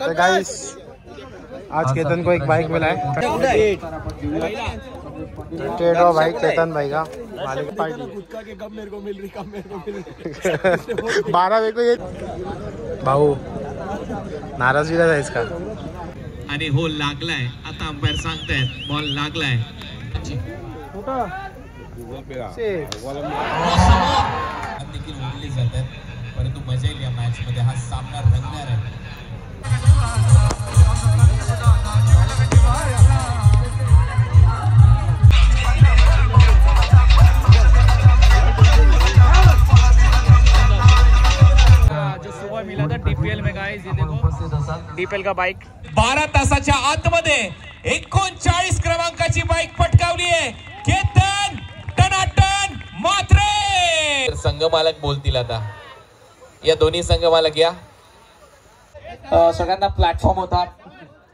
तो गाइस आज केतन को एक बाइक मिला है। भाई केतन भाई का मालिक पार्टी 12 को ये भाऊ नाराज भी आहे इसका। आणि हो लागलाय आता अंपायर सांगतायत बॉल लागलाय। देखील ओढले जातात परंतु मजा येईल या मॅच मध्ये। हा सामना रंगणार आहे। जो सुबह मिला था डीपीएल में गाइस, ये देखो डीपीएल का बाइक 12 तासाच्या आतमध्ये 39 क्रमांकाची बाईक पटकावली आहे केतन टनाटन मात्रे। संघ मालक बोलतील आता। या दोन्ही संघ मालक या सगळ्यांना प्लॅटफॉर्म होता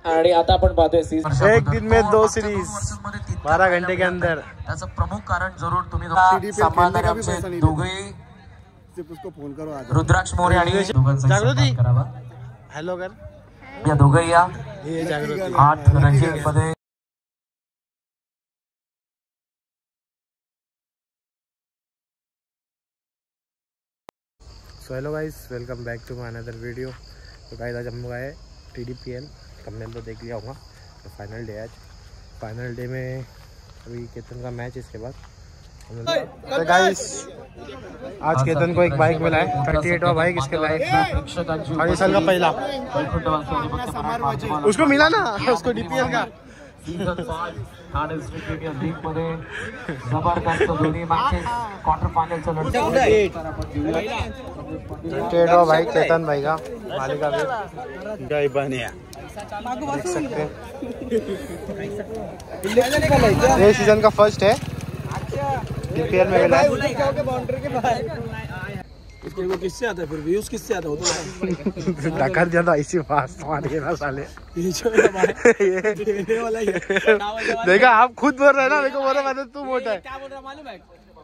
आणि आता आपण पाहतोय एक दिन में 2 सीरीज 12 घंटे के अंदर। त्याचं प्रमुख कारण जरूर तुम्ही दोघे उसको फोन करो आज। रुद्राक्ष मोरे आणि जागृती हॅलो कर या दोघे या ये जागृती 8 रंगीत मध्ये। So hello guys, welcome back to my another video. तो गाइस आज हम लोग आए TDPL, थंबनेल तो देख लिया होगा। तो फाइनल डे आज, फाइनल डे में अभी केतन का मैच इसके बाद। तो गाइस आज केतन को एक बाइक मिला है, 38वां बाइक इसके लाइफ में, 8 साल का पहला। उसको मिला ना, उसको DPL का जबरदस्त दोन्ही मॅचेस क्वार्टर फायनलचं लढत। 38वां बाइक केतन भाई का मालिक का देख सकते हैं। ये सीजन का फर्स्ट है DPL में मिला है। इसको किससे आता है फिर व्यूज किससे आता है? टक्कर दिया था इसी बात मार के ना साले। देखा आप खुद बोल रहे हैं ना, मेरे को बोल रहा है तू मोटा है। क्या बोल रहा मालूम है?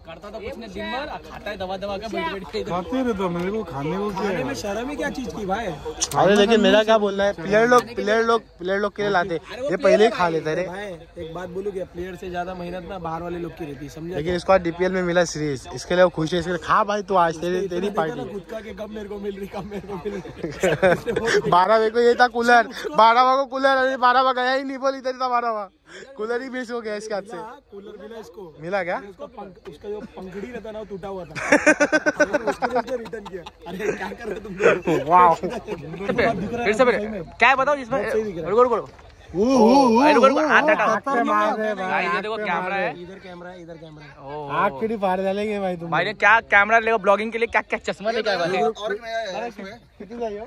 करता तो कुछ नहीं, दिन भर खाता है दवा दवा का बैठ के खाते रहते मेरे को खाने को खाने में शर्म ही क्या चीज की भाई। अरे लेकिन मेरा क्या बोलना है, प्लेयर लोग के लिए लाते, ये पहले ही खा लेते रे। एक बात बोलूं क्या, प्लेयर से ज्यादा मेहनत ना बाहर वाले लोग की रहती है, समझे? लेकिन इसको DPL में मिला सीरीज, इसके लिए वो खुश है। इसके लिए खा भाई तू आज तेरी पार्टी। गुटखा के कब मेरे को मिल रही, कब मेरे को मिल रही। 12 को ये था कूलर, 12 को कूलर, अरे 12 गया ही नहीं, बोली इधर था 12 कूलर ही बेच हो गया इसके हाथ से। कूलर मिला इसको, मिला क्या? उसका जो पंखड़ी रहता ना वो टूटा हुआ था। उसको रिटर्न किया। अरे क्या कर रहे तुम लोग? वाह फिर से क्या बताओ इसमें? रुको देखो कैमरा है, इधर कैमरा है, इधर कैमरा है। आग के लिए फाड़ डालेंगे भाई तुम। भाई ने क्या कैमरा लेगा ब्लॉगिंग के लिए, क्या क्या चश्मा लेके आया भाई? कितनी चाहिए?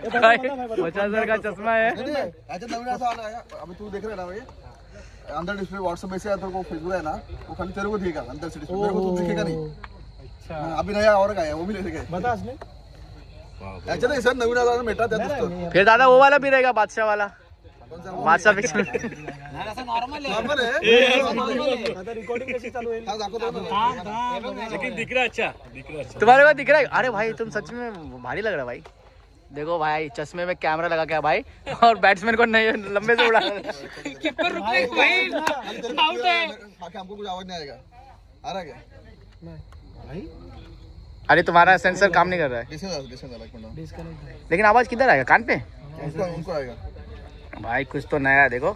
50,000 का चश्मा है। अभी तू देख रहा है ना भाई, अंदर डिस्प्ले व्हाट्सएप में से तेरे को फेसबुक है ना, वो खाली तेरे को दिखेगा अंदर से डिस्प्ले, मेरे को तो दिखेगा नहीं। अच्छा अभी नया और का है, वो भी ले लेंगे। बता इसने एक्चुअली सर नवीन आला मेटा त्या दोस्तों। फिर दादा वो वाला भी रहेगा, बादशाह वाला। बादशाह पिक्चर नॉर्मल है। आता रिकॉर्डिंग कैसी चालू है? हां दाखवतो ना, लेकिन दिख रहा है अच्छा, तुम्हारे को दिख रहा है? अरे भाई तुम सच में भारी लग रहा है भाई। देखो भाई चश्मे में कैमरा लगा क्या भाई, और बैट्समैन को नहीं लंबे से उड़ा। कीपर रुक भाई, आउट है। बाकी हमको कुछ आवाज नहीं आएगा। आ रहा क्या भाई? अरे तुम्हारा सेंसर काम नहीं कर रहा है, लेकिन आवाज किधर आएगा? कान पे? उनको आएगा भाई कुछ तो नया है। देखो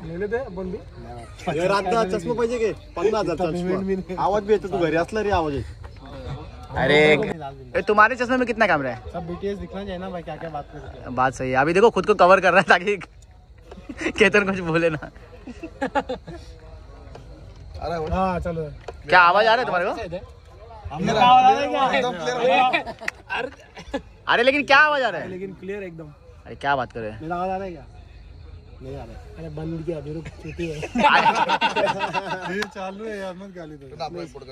चष्मा पाहिजे की 50,000 आवाज भी येतो, तू घरी असला रे आवाज येतो। अरे तुम्हारे चश्मे में कितना कैमरा है? सब BTS दिखना चाहिए ना भाई, क्या क्या बात कर रहे हैं। बात सही है। अभी देखो खुद को कवर कर रहा है ताकि केतन कुछ बोले ना। हाँ चलो, क्या आवाज आ रहा है तुम्हारे को? अरे लेकिन क्या आवाज आ रहा है? लेकिन क्लियर एकदम। अरे क्या बात कर रहे हैं? मेरा आवाज आ रहा है क्या? नहीं आ रहा है। अरे बंद किया अभी, रुक छुट्टी है। ये चालू है यार, मत गाली दो,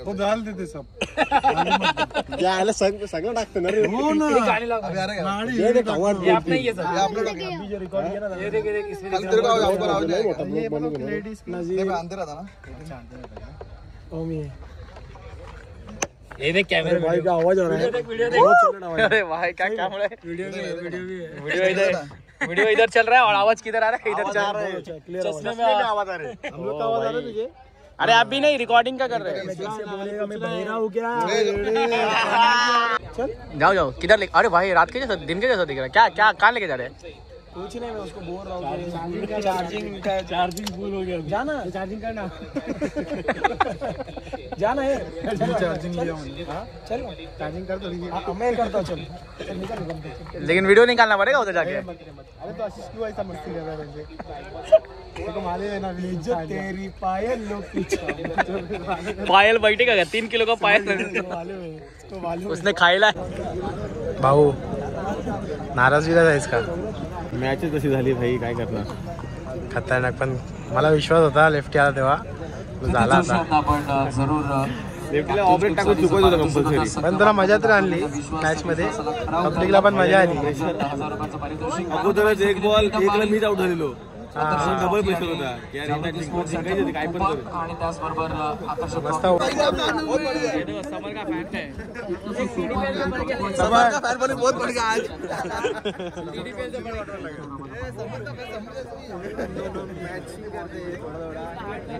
वो डाल देते सब। क्या आले सगळं टाकते ना रे। हो ना, अभी आ रहा है ये देखो ये अपना ही है सर। ये अपलोड अभी जो रिकॉर्ड किया ना, ये देख इसमें तेरे को आवाज जाएगा। ये बोलो कि लेडीज नहीं मैं अंदर था ना। ओमी भाई का आवाज आ रहा है, अरे भाई क्या कैमरा है, वीडियो इधर चल रहा है और आवाज किधर आ रहा है, इधर चल रहा है, चश्मे में आवाज आ रहा है। हम लोग का आवाज आ रहा है तुझे? अरे आप भी नहीं, रिकॉर्डिंग का कर रहे हैं। जाओ जाओ, किधर ले? अरे भाई रात के जैसा, दिन के जैसा दिख रहा है। क्या क्या कहाँ लेके जा रहे हैं? कुछ नहीं, मैं उसको बोल रहा हूँ चार्जिंग फुल हो गया। जाना चार्जिंग करना जाना है, चार्जिंग लिया चल चार्जिंग कर दो। मैं करता हूँ, चल निकल। लेकिन वीडियो निकालना पड़ेगा उधर जाके। अरे तो आशीष क्यों ऐसा मस्ती कर रहा है? देखो मालूम है ना, इज्जत तेरी पायल लोग पीछे पायल बैठेगा क्या? 3 किलो का पायल उसने खायला। भाऊ नाराज झाला इसका, मॅच तशी झाली भाई, काय करणार? खतरनाक. पण मला विश्वास होता लेफ्टी आला तेव्हा झाला आता. आपण जरूर लेफ्टीला ऑपरेट टाकून चुकवत होतं कंपल्सरी, पण तुला मजा तर आणली मॅच मध्ये, पब्लिकला पण मजा आली. अगोदरच एक बॉल एकला मीच आउट झालेलो, डबल प्रेशर होता की यार काय पण करू. आणि त्याचबरोबर आकर्षक मस्त. समर का फैन बने बहुत बढ़ गया आज.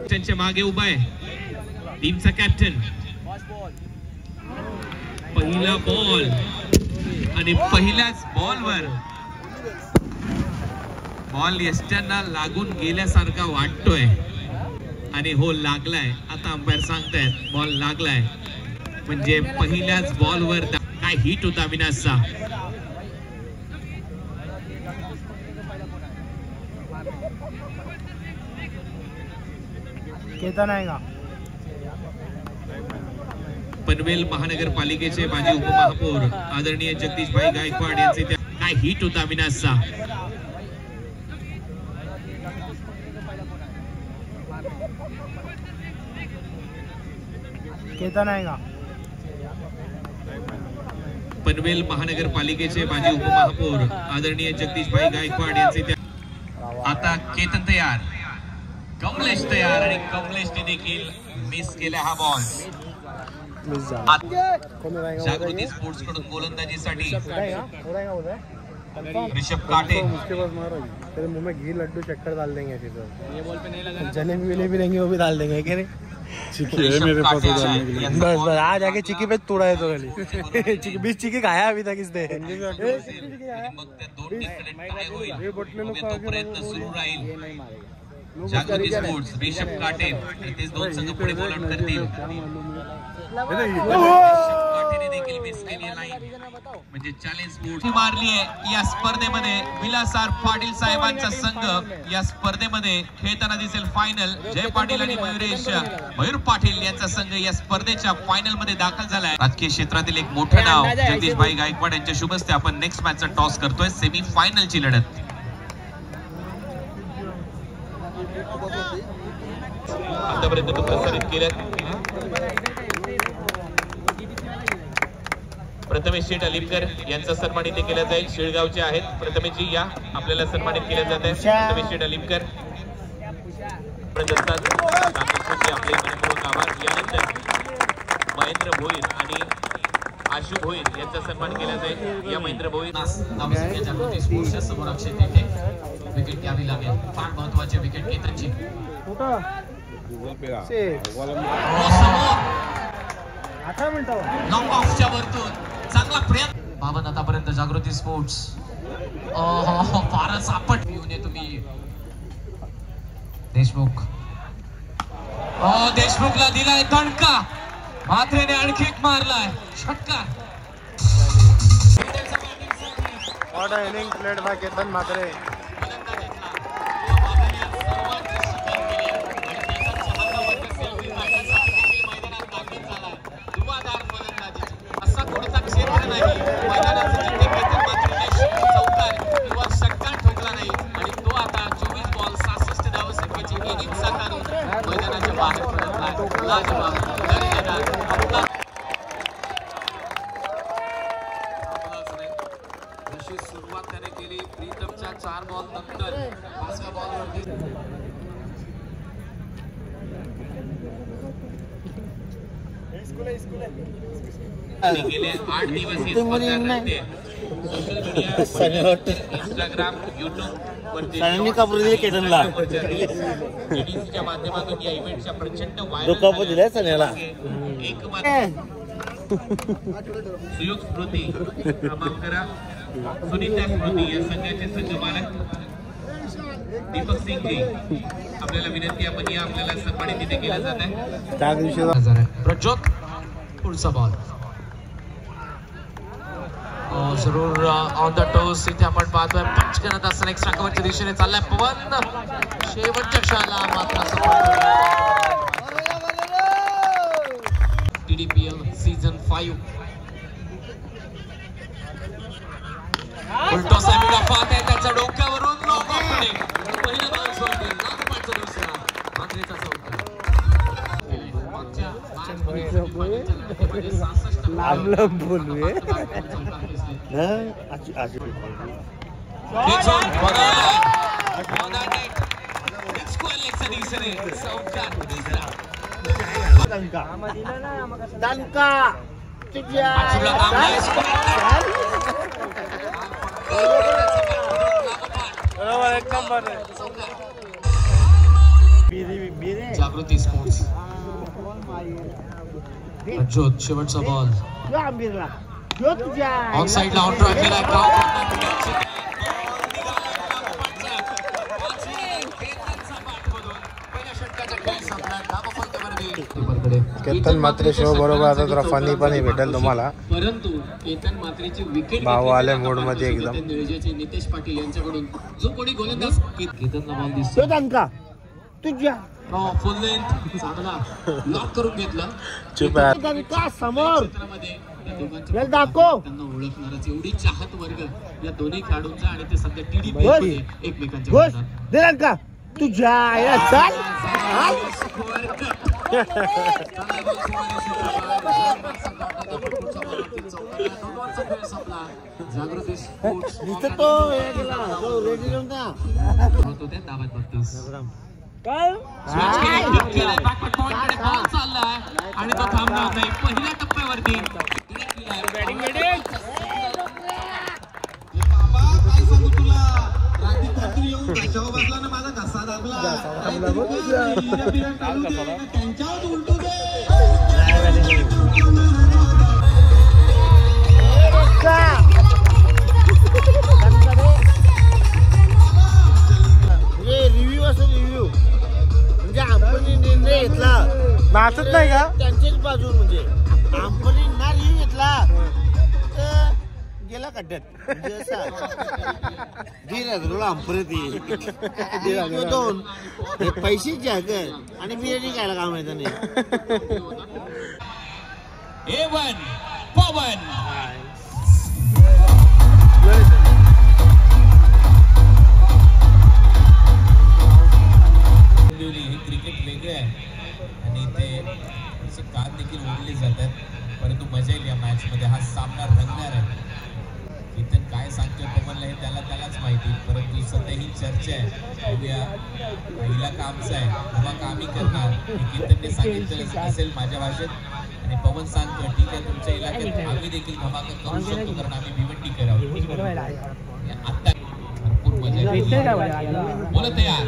त्यांच्या मागे उभा आहे टीमचा कॅप्टन. पहिला बॉल आणि पहिल्याच बॉलवर बॉल यष्ट्यांना लागून गेल्यासारखा वाटतोय. आणि हो लागलाय, आता अंपायर सांगतायत बॉल लागलाय, म्हणजे पहिल्याच बॉलवर काय हिट होता अविनाशचा. केतन आहे का? पनवेल महानगरपालिकेचे माजी उपमहापौर आदरणीय जगदीशभाई गायकवाड यांचे काय हिट होता अविनाशचा. केतन आहे का? पनवेल महानगरपालिकेचे माजी उपमहापौर आदरणीय जगदीशभाई गायकवाड यांचे आता केतन तयार, कमलेश तयार, आणि कमलेशने देखील मिस केला हा बॉल. जागृती स्पोर्ट्स कडून गोलंदाजीसाठी ऋषभ काटे. तेरे मुंह में घी लड्डू चक्कर डाल देंगे फिर तो. ये बॉल पे नहीं लगा, जलेबी विलेबी रहेंगे वो भी डाल देंगे क्या? चिक्की है मेरे पास डालने के लिए. बस बस आज आके चिक्की पे तोड़ा है तो खाली. चिक्की 20 चिक्की खाया अभी तक इसने. मग त्या दोन डिफरंट काय होईल तोपर्यंत सुरू राहील. जागृती स्पोर्ट्स ऋषभ काटे तेच दोन संघ पुढे बॉलआउट करतील. काटेने देखील मिस केली लाईन, म्हणजे चॅलेंज स्पोर्ट्स मारली आहे या स्पर्धेमध्ये. विलासार पाटील साहेबांचा संघ या स्पर्धेमध्ये खेळताना दिसेल. फायनल जय पाटील आणि मयूर पाटील यांचा संघ या स्पर्धेच्या फायनल मध्ये दाखल झालाय. राजकीय क्षेत्रातील एक मोठं नाव जगदीशभाई गायकवाड यांच्या शुभ हस्ते आपण नेक्स्ट मॅचचा टॉस करतोय. सेमी फायनलची लढत आतापर्यंत तो प्रसारित केल्यात. प्रथमेश शेठ अलिमकर यांचा सन्मान इथे केला जाईल. शिळगावचे आहेत प्रथमेशजी, या आपल्याला सन्मानित केले जात आहे. प्रथमेश शेठ अलिमकर आपले मनपूर्वक आभार. यानंतर महेंद्र भोईर आणि आशु भोईर यांचा सन्मान केला जाईल. या महेंद्र भोईर जागृती स्पोर्ट्सच्या समोर अक्षय तेथे विकेट घ्यावी लागेल. फार महत्वाची विकेट केतनची. लॉंग ऑफच्या वरतून चांगला प्रयत्न. बाबा आतापर्यंत जागृती स्पोर्ट्स फारच आपट येऊन तुम्ही. देशमुख देशमुखला दिलाय दणका, मात्रेने आणखी एक मारलाय षटकार. What a inning played by Ketan Mhatre. असा कोणता क्षेत्र नाही मैदानाचे जिथे केतन म्हात्रेने चौकार किंवा षटकार ठोकला नाही, आणि तो आता 24 बॉल 66 धावसंख्येची इनिंग साकारून मैदानाच्या बाहेर पडला. लाजवाब दर्जेदार आपला जशी सुरुवात त्याने केली प्रीतमच्या 4 बॉल नंतर 5व्या बॉलवरती गेले 8 दिवस हे स्पर्धा रंगते. सोशल मीडिया, इंस्टाग्राम, युट्यूब वरती केतनच्या माध्यमातून या इव्हेंटच्या प्रचंड व्हायरल एक सुयोग स्मृती मामकरा, सुनीता स्मृती या संघाचे संघ मालक दीपक सिंग जी, आपल्याला विनंती आपण या आपल्याला सन्मानित तिथे केलं जात आहे. प्रज्योत पुढचा बॉल जरूर ऑन द टोस इथे आपण पाहतोय. पंच करत असताना एक स्ट्रायकरच्या दिशेने चाललाय पवन, शेवटच्या क्षणाला मात्र TDPL सीझन 5 उलटो सामीला पाहत आहे त्याच्या डोक्यावरून लॉक ऑफ कडे पहिला बॉल सोडते. नागपाटचा दुसरा मात्रेचा चौका. जागृती स्पोर्ट्स प्रज्योत शेवटचा बॉल ऑन साइडला ऑन ट्रॅक केला. केतन मात्रे शो बरोबर आता जरा फनी पण भेटेल तुम्हाला. परंतु केतन मात्रेची विकेट भाऊ आले मोड मध्ये एकदम. नितेश पाटील यांच्याकडून जो कोणी गोलंदाज केतनला बॉल दिसतो तुझ्या फुल लेंथ चांगला लॉक करून घेतला. समोर त्यांना ओळखणारच एवढी चाहत वर्ग या दोन्ही खेळाडूंचा आणि ते सध्या TDP एकमेकांच्या तुझ्या जागृती दाबात 32 चाललाय आणि तो थांबणार नाही. पहिल्या टप्प्यावरती काय सांगू तुला, रात्री येऊन त्याच्यावर बसला ना माझा घसा दाबला त्यांच्यावर उलटू दे. रिव्ह्यू असं रिव्ह्यू म्हणजे आपण निर्णय घेतला नाचत नाही का त्यांच्याच बाजून, म्हणजे आपण ना रिव्ह्यू घेतला तर गेला खड्ड्यात. म्हणजे दोन पैशाची हकर आणि बिर्याणी खायला काम येतं नाही. पवन क्रिकेट वेगळे आहे आणि ते कान देखील ओढले जातात. परंतु मजा येईल या मॅच मध्ये. हा सामना रंगणार आहे. केतन काय सांगतोय पवनला हे त्यालाच माहिती, परंतु सध्या ही चर्चा आहे. बघूया पहिला कामचा आहे तेव्हा कामही करणार. केतनने सांगितलं असेल माझ्या भाषेत आणि पवन सांगतोय ठीक आहे तुमच्या इलाक्यात आम्ही देखील धमाका करू शकतो कारण आम्ही भिवंडी करावं. आता भरपूर मजा बोलत यार.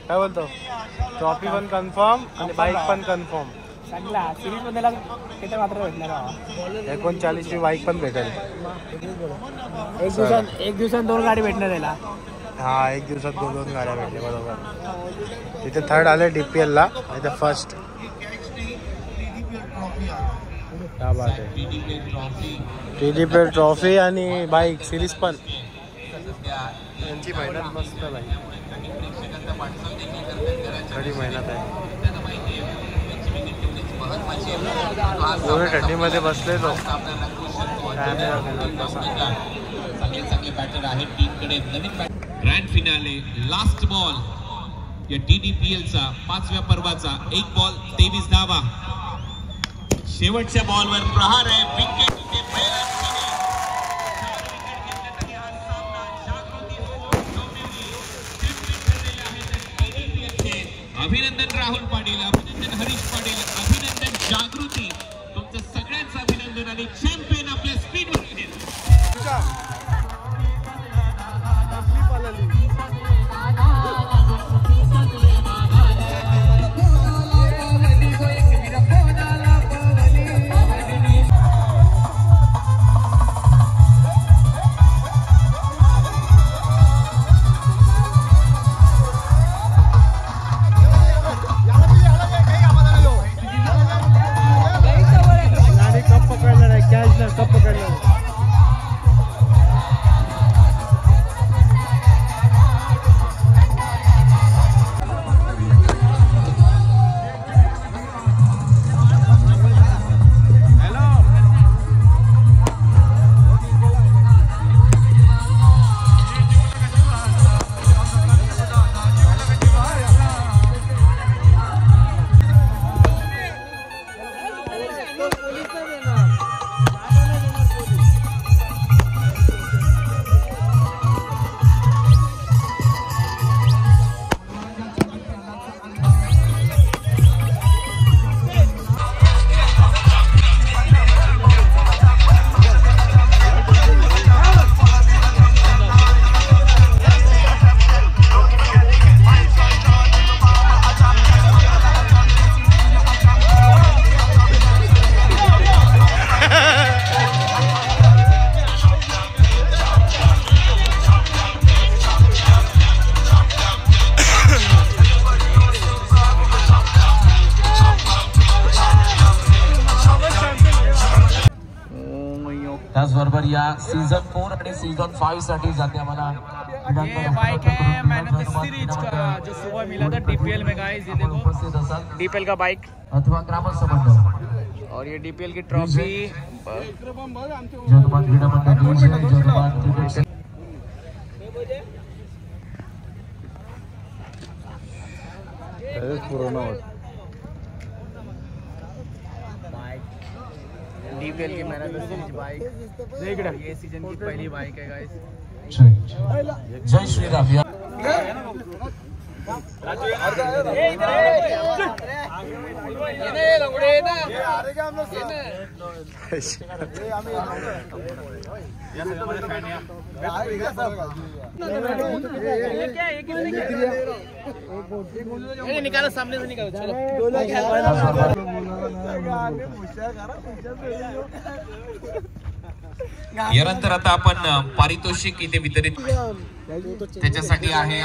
काय बोलतो, ट्रॉफी पण कन्फर्म आणि बाईक पण कन्फर्म. चांगला सिरीज मध्ये किती मात्र भेटणार. 39वी बाईक पण भेटेल. एक दिवसात 2 गाडी भेटणार त्याला. हा एक दिवसात 2 गाड्या भेटल्या बरोबर. तिथे थर्ड आले DPL ला, इथे फर्स्ट. क्या बात आहे. TDPL ट्रॉफी आणि बाईक सिरीज पण. यांची मेहनत मस्त आहे. खरी मेहनत आहे. एवढ्या थंडीमध्ये बसले तो. चांगले बॅटर आहेत टीमकडे. नवीन ग्रँड फिनाले लास्ट बॉल या TDPL चा 5व्या पर्वाचा 1 बॉल 23 धावा. शेवटच्या बॉलवर प्रहार आहे. विकेट अभिनंदन राहुल पाटील, अभिनंदन हरीश पाटील, अभिनंदन जागृती. तुमचं सगळ्यांचं अभिनंदन आणि चॅम्पियन आपल्या स्पीड वर. त्याचबरोबर या सीझन 4 आणि सीझन 5 साठी जाते आम्हाला. ये बाइक है मैन ऑफ द सीरीज का जो सुबह मिला था DPL में गाइस. ये देखो DPL का बाइक अथवा ग्रामस्थ मंडळ और ये DPL की ट्रॉफी. जगमान क्रीडा मंडळ जगमान क्रिकेट DPL की man of the series bike. देख रहा ये सीजन की पहली बाइक है गाइस. जय श्री राम. निकालो सामने से निकालो. चलो यानंतर आता आपण पारितोषिक इथे वितरित त्याच्यासाठी आहे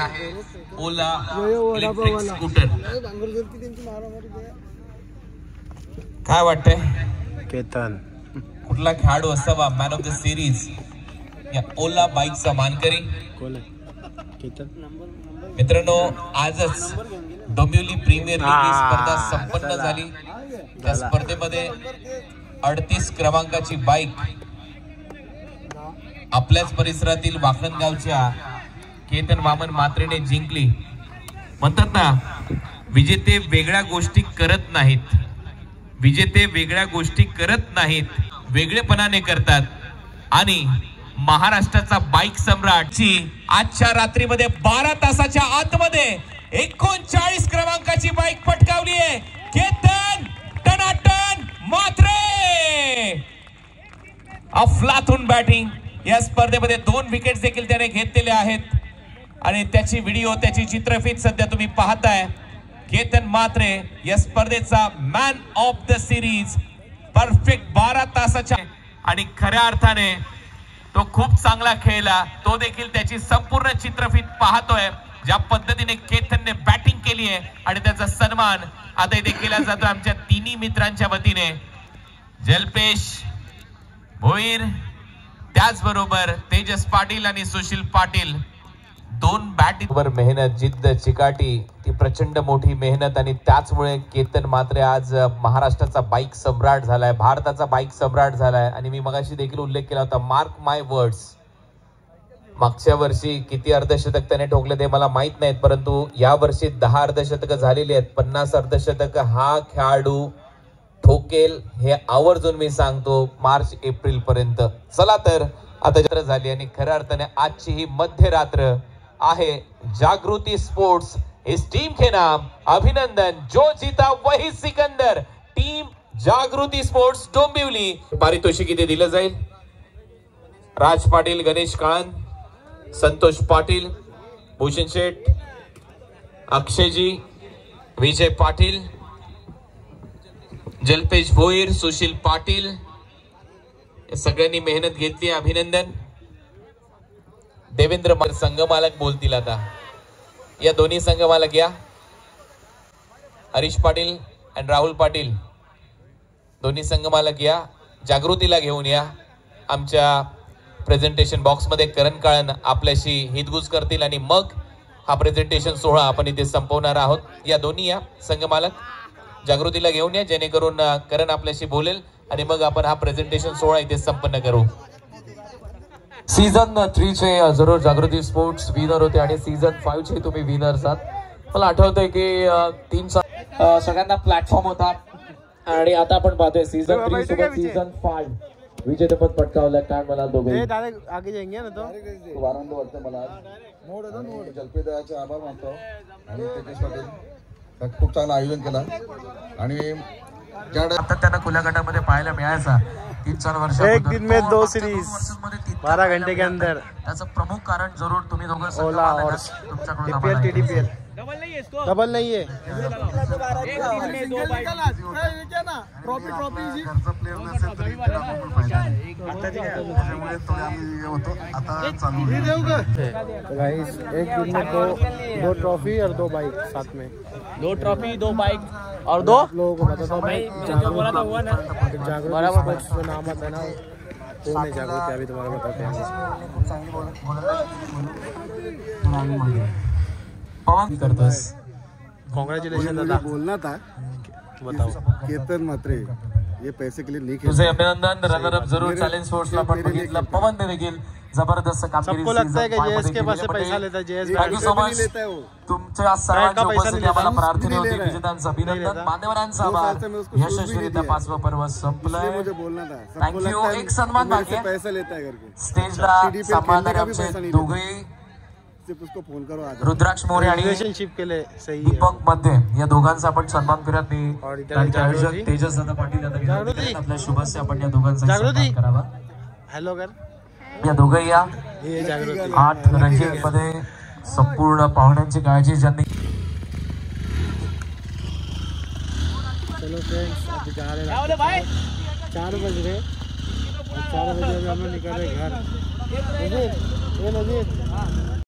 ओला इलेक्ट्रिक स्कूटर. काय वाटतंय केतन कुठला खेळाडू असावा मॅन ऑफ द सिरीज या ओला बाईकचा मानकरी? मित्रांनो आजच डोंबिवली प्रीमियर लीग ही स्पर्धा संपन्न झाली. त्या स्पर्धेमध्ये 38 क्रमांकाची बाईक आपल्याच परिसरातील वाकणगावच्या केतन वामन मात्रेने जिंकली. म्हणतात ना विजेते वेगळ्या गोष्टी करत नाहीत, विजेते वेगळ्या गोष्टी करत नाहीत, वेगळेपणाने करतात. आणि महाराष्ट्राचा बाईक सम्राटची आजच्या रात्रीमध्ये 12 तासाच्या आतमध्ये 39 क्रमांकाची बाईक पटकावली आहे केतन टनाटन मात्रे. अफलातून बॅटिंग. या स्पर्धेमध्ये 2 विकेट्स देखील त्याने घेतलेले आहेत आणि त्याची व्हिडिओ त्याची चित्रफित सध्या तुम्ही पाहताय. केतन मात्रे या स्पर्धेचा man of the series. Perfect 12 तासाच्या आणि खऱ्या अर्थाने तो खूप चांगला खेळला. तो देखील त्याची संपूर्ण चित्रफित पाहतोय. ज्या पद्धतीने केतनने बॅटिंग केली आहे आणि त्याचा सन्मान आता इथे केला जातो आमच्या तिन्ही मित्रांच्या वतीने. जलपेश भोईर त्याचबरोबर तेजस पाटील आणि सुशील पाटील 2 बॅटवर मेहनत जिद्द चिकाटी ती प्रचंड मोठी मेहनत आणि त्याचमुळे केतन मात्रे आज महाराष्ट्राचा बाईक सम्राट झालाय, भारताचा बाईक सम्राट झालाय. आणि मी मगाशी देखील उल्लेख केला होता मार्क माय वर्ड्स मागच्या वर्षी किती अर्धशतक त्याने ठोकले ते मला माहित नाहीत, परंतु या वर्षी 10 अर्धशतक झालेली आहेत. 50 अर्धशतक हा खेळाडू ठोकेल हे आवर्जून मी सांगतो मार्च एप्रिल पर्यंत. चला तर आता रात्र झाली आणि खऱ्या अर्थाने आजची ही मध्यरात्र आहे जागृती स्पोर्ट्स इस टीम के नाम अभिनंदन. जो जीता वही सिकंदर. टीम जागृती स्पोर्ट्स डोंबिवली. पारितोषिक इथे दिलं जाईल. राज पाटील, गणेश काळन, संतोष पाटील, भूषण शेठ, अक्षयजी, विजय पाटील, जलपेश भोईर, सुशील पाटील या सगळ्यांनी मेहनत घेतली. अभिनंदन. देवेंद्र संघ मालक बोलतील आता. या दोन्ही संघ मालक या. हरीश पाटील आणि राहुल पाटील दोन्ही संघ मालक या. जागृतीला घेऊन या. आमच्या प्रेझेंटेशन बॉक्स मध्ये करण काळन आपल्याशी हितगुज करतील आणि मग हा प्रेझेंटेशन सोहळा आपण इथे संपवणार आहोत. या दोन्ही या संघ मालक जागृतीला घेऊन या, जेणेकरून करण आपल्याशी बोलेल आणि मग आपण हा प्रेझेंटेशन सोहळा इथे संपन्न करू. सीझन 3 चे जरूर जागृती स्पोर्ट्स विनर होते आणि सीझन 5 चे तुम्ही विनर्स आहात. मला आठवतंय की 3 सगळ्यांना प्लॅटफॉर्म होता आणि आता आपण पाहतोय सीझन 3 सोबत सीझन 5 विजेतेपद पटकावलं. काय मला दोघे आगे जाएंगे ना तो आनंद वाटतं मला. आणि जलपेदाचे आभार मानतो आणि तेजस पाटील खूप चांगलं आयोजन केलं. आणि आता त्यांना खुल्या गटामध्ये पाहायला मिळायचा 3-4 वर्ष. एक दिन में 2 सीरीज 12 घंटे के अंदर. त्याचं प्रमुख कारण जरूर तुम्ही दोघं ओला और DPL TDPL डबल नहीं है. गाइस एक दिन में दो ट्रॉफी और 2 बाइक साथ में. 2 ट्रॉफी 2 बाइक और 2 लोगों को बताता हूँ भाई. जागरूक स्पोर्ट्स में नाम आता है ना, तो नहीं जागरूक अभी तुम्हारा बताते हैं. पवन करतोस. कांग्रेचुलेशन दादा. बोलना था बताओ. केतन मात्रे ये पैसे के लिए नहीं खेल. तुझे अभिनंदन. रनर अप जरूर चॅलेंज स्पोर्ट्सला पण बघितलं. पवन ने देखील जबरदस्त कामगिरी. सबको लगता है कि जेएस के पास से पैसा लेता है. JS thank you so much. तुमच्या सर्वांच्या उपस्थिती आम्हाला प्रार्थना होती. विजेत्यांचं अभिनंदन. मान्यवरांचा आभार. यशस्वीरित्या 5वं पर्व संपलंय. मुझे बोलना था. थँक्यू. एक सन्मान बाकी आहे. पैसा लेता है करके स्टेजला सांभाळणारे आमचे दोघेही सिर्फ उसको फोन करो आज. रुद्राक्ष मोरे आणि रिलेशनशिप के लिए सही है. दीपक मध्ये या दोघांचा आपण सन्मान करत मी और इधर त्यांचे आयोजक जागृती. तेजस दादा पाटील यांना विनंती जागृती. करेन आपल्या शुभस्य आपण या दोघांचा जागृती. सन्मान करावा. हेलो कर. या दोघंही या. ये जागृती. 8 रँकिंग मध्ये संपूर्ण पाहुण्यांची काळजी ज्यांनी. चलो फ्रेंड्स अभी जा रहे हैं. 4 बज रहे और 4 बजे हम लोग निकल रहे घर. नजीर, ये नजीर